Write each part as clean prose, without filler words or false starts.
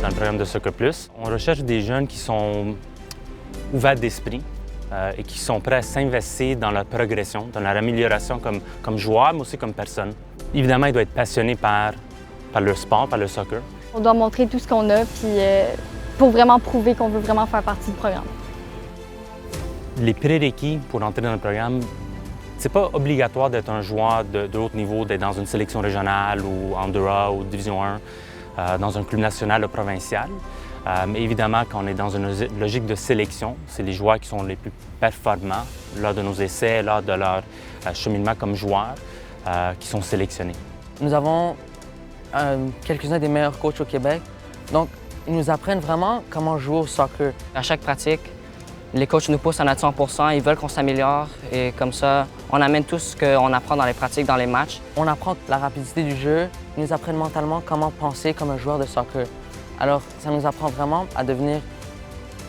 dans le programme de Soccer Plus. On recherche des jeunes qui sont ouverts d'esprit et qui sont prêts à s'investir dans leur progression, dans leur amélioration comme joueur, mais aussi comme personne. Évidemment, ils doivent être passionnés par le sport, par le soccer. On doit montrer tout ce qu'on a puis, pour vraiment prouver qu'on veut vraiment faire partie du programme. Les prérequis pour entrer dans le programme, c'est pas obligatoire d'être un joueur de haut niveau, d'être dans une sélection régionale ou en 2A ou Division 1, dans un club national ou provincial. Mais évidemment, quand on est dans une logique de sélection, c'est les joueurs qui sont les plus performants lors de nos essais, lors de leur cheminement comme joueurs, qui sont sélectionnés. Nous avons quelques-uns des meilleurs coachs au Québec. Donc, ils nous apprennent vraiment comment jouer au soccer. À chaque pratique, les coachs nous poussent à notre 100%, ils veulent qu'on s'améliore et comme ça, on amène tout ce qu'on apprend dans les pratiques, dans les matchs. On apprend la rapidité du jeu, ils nous apprennent mentalement comment penser comme un joueur de soccer. Alors, ça nous apprend vraiment à devenir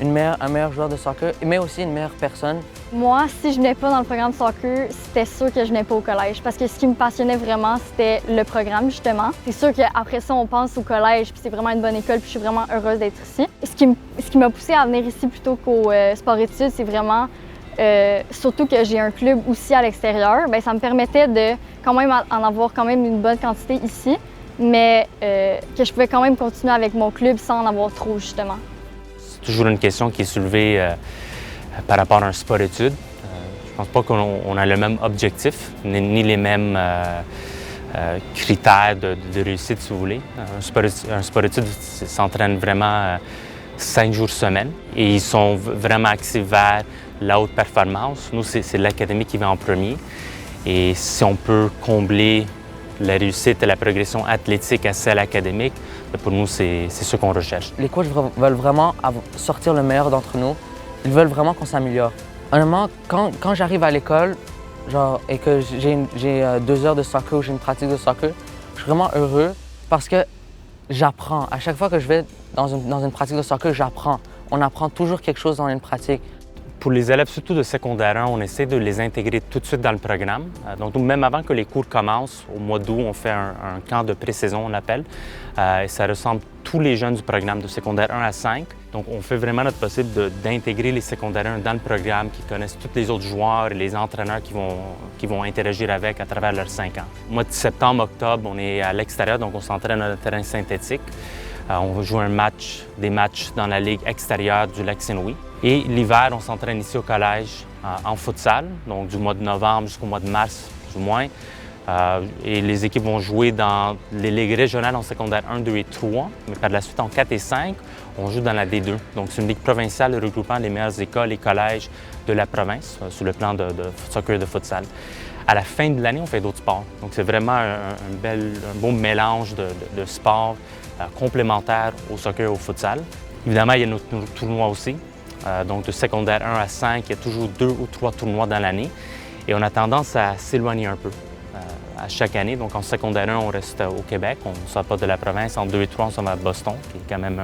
un meilleur joueur de soccer, mais aussi une meilleure personne. Moi, si je venais pas dans le programme soccer, c'était sûr que je venais pas au collège parce que ce qui me passionnait vraiment, c'était le programme, justement. C'est sûr qu'après ça, on pense au collège, puis c'est vraiment une bonne école, puis je suis vraiment heureuse d'être ici. Et ce qui m'a poussée à venir ici plutôt qu'au sport-études, c'est vraiment, surtout que j'ai un club aussi à l'extérieur, bien, ça me permettait de quand même en avoir quand même une bonne quantité ici, mais que je pouvais quand même continuer avec mon club sans en avoir trop, justement. C'est toujours une question qui est soulevée par rapport à un sport-études. Je pense pas qu'on a le même objectif, ni les mêmes critères de réussite, si vous voulez. Un sport-études s'entraîne vraiment 5 jours semaine et ils sont vraiment axés vers la haute performance. Nous, c'est l'académie qui va en premier. Et si on peut combler la réussite et la progression athlétique à celle académique, pour nous, c'est ce qu'on recherche. Les coachs veulent vraiment sortir le meilleur d'entre nous. Ils veulent vraiment qu'on s'améliore. Honnêtement, quand j'arrive à l'école et que j'ai 2 heures de soccer ou j'ai une pratique de soccer, je suis vraiment heureux parce que j'apprends. À chaque fois que je vais dans une pratique de soccer, j'apprends. On apprend toujours quelque chose dans une pratique. Pour les élèves, surtout de secondaire 1, on essaie de les intégrer tout de suite dans le programme. Donc, même avant que les cours commencent, au mois d'août, on fait un camp de pré-saison, on l'appelle. Et ça ressemble tous les jeunes du programme de secondaire 1 à 5. Donc, on fait vraiment notre possible d'intégrer les secondaires 1 dans le programme, qui connaissent tous les autres joueurs et les entraîneurs qui vont interagir avec à travers leurs 5 ans. Au mois de septembre, octobre, on est à l'extérieur, donc on s'entraîne dans un terrain synthétique. On va jouer des matchs dans la ligue extérieure du lac Saint-Louis. Et l'hiver, on s'entraîne ici au collège en futsal, donc du mois de novembre jusqu'au mois de mars, plus ou moins. Et les équipes vont jouer dans les ligues régionales en secondaire 1, 2 et 3, mais par la suite, en 4 et 5, on joue dans la D2. Donc, c'est une ligue provinciale regroupant les meilleures écoles et collèges de la province sur le plan de soccer et de futsal. À la fin de l'année, on fait d'autres sports. Donc, c'est vraiment un beau mélange de sports complémentaires au soccer et au futsal. Évidemment, il y a nos tournois aussi. Donc, de secondaire 1 à 5, il y a toujours 2 ou 3 tournois dans l'année. Et on a tendance à s'éloigner un peu à chaque année. Donc, en secondaire 1, on reste au Québec, on ne sort pas de la province. En 2 et 3, on s'en va à Boston, qui est quand même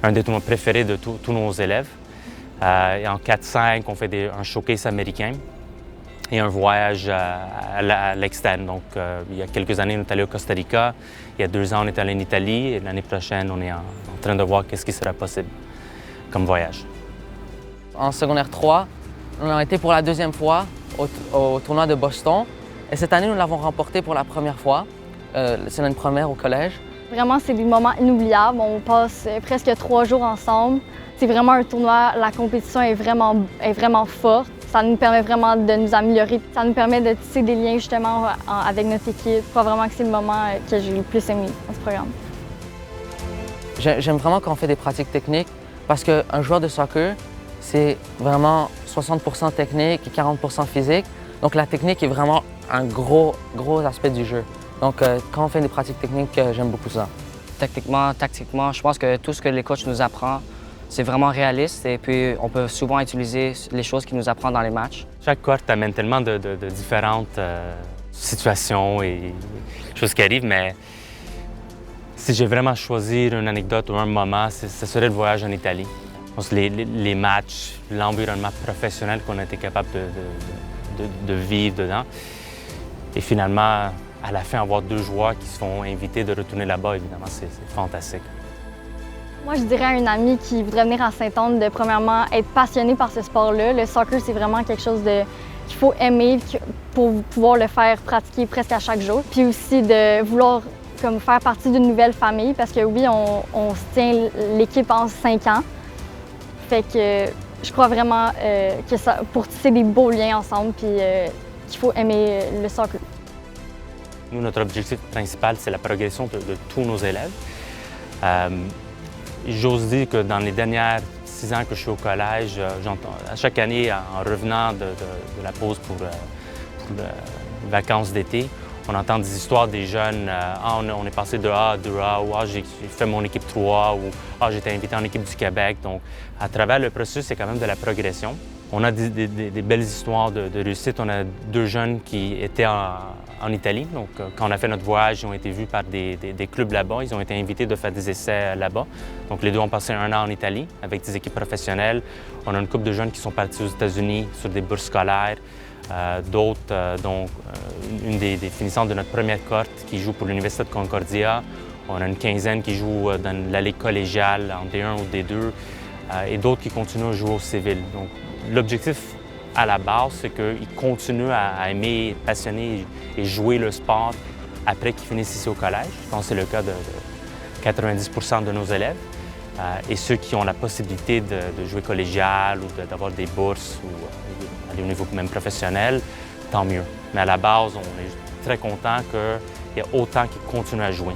un des tournois préférés de tous nos élèves. Et en 4-5, on fait un showcase américain et un voyage à l'externe. Donc, il y a quelques années, on est allé au Costa Rica. Il y a 2 ans, on est allé en Italie. Et l'année prochaine, on est en train de voir qu'est-ce qui sera possible comme voyage. En secondaire 3, on a été pour la 2e fois au tournoi de Boston. Et cette année, nous l'avons remporté pour la première fois. C'est notre première au collège. Vraiment, c'est des moments inoubliables. On passe presque 3 jours ensemble. C'est vraiment un tournoi, la compétition est vraiment forte. Ça nous permet vraiment de nous améliorer. Ça nous permet de tisser des liens justement avec notre équipe. Je crois vraiment que c'est le moment que j'ai le plus aimé dans ce programme. J'aime vraiment quand on fait des pratiques techniques parce qu'un joueur de soccer, c'est vraiment 60% technique et 40% physique. Donc la technique est vraiment un gros aspect du jeu. Donc quand on fait des pratiques techniques, j'aime beaucoup ça. Tactiquement, je pense que tout ce que les coachs nous apprennent, c'est vraiment réaliste et puis on peut souvent utiliser les choses qu'ils nous apprennent dans les matchs. Chaque cohorte amène tellement de différentes situations et choses qui arrivent, mais si j'ai vraiment choisi une anecdote ou un moment, ce serait le voyage en Italie. Je pense que les matchs, l'environnement professionnel qu'on a été capable de vivre dedans. Et finalement, à la fin, avoir 2 joueurs qui se font inviter de retourner là-bas, évidemment, c'est fantastique. Moi, je dirais à une amie qui voudrait venir à Sainte-Anne de, premièrement, être passionnée par ce sport-là. Le soccer, c'est vraiment quelque chose qu'il faut aimer pour pouvoir le faire pratiquer presque à chaque jour. Puis aussi de vouloir comme, faire partie d'une nouvelle famille parce que oui, on se tient l'équipe en 5 ans. Fait que je crois vraiment que ça, pour tisser des beaux liens ensemble, puis qu'il faut aimer le soccer. Nous, notre objectif principal, c'est la progression de tous nos élèves. J'ose dire que dans les dernières 6 ans que je suis au collège, à chaque année, en revenant de la pause pour les vacances d'été, on entend des histoires des jeunes. On est passé de A à 2A, ou j'ai fait mon équipe 3, ou j'ai été invité en équipe du Québec. Donc, à travers le processus, c'est quand même de la progression. On a des belles histoires de réussite. On a 2 jeunes qui étaient en Italie. Donc, quand on a fait notre voyage, ils ont été vus par des clubs là-bas. Ils ont été invités de faire des essais là-bas. Donc, les 2 ont passé 1 an en Italie avec des équipes professionnelles. On a une couple de jeunes qui sont partis aux États-Unis sur des bourses scolaires. D'autres, dont une des finissants de notre première cohorte qui joue pour l'Université de Concordia. On a une quinzaine qui joue dans la ligue collégiale en D1 ou D2 et d'autres qui continuent à jouer au civil. Donc, l'objectif à la base, c'est qu'ils continuent à aimer, être passionnés et jouer le sport après qu'ils finissent ici au collège. Je pense que c'est le cas de 90% de nos élèves. Et ceux qui ont la possibilité de jouer collégial ou d'avoir des bourses ou aller au niveau même professionnel, tant mieux. Mais à la base, on est très content qu'il y ait autant qui continuent à jouer.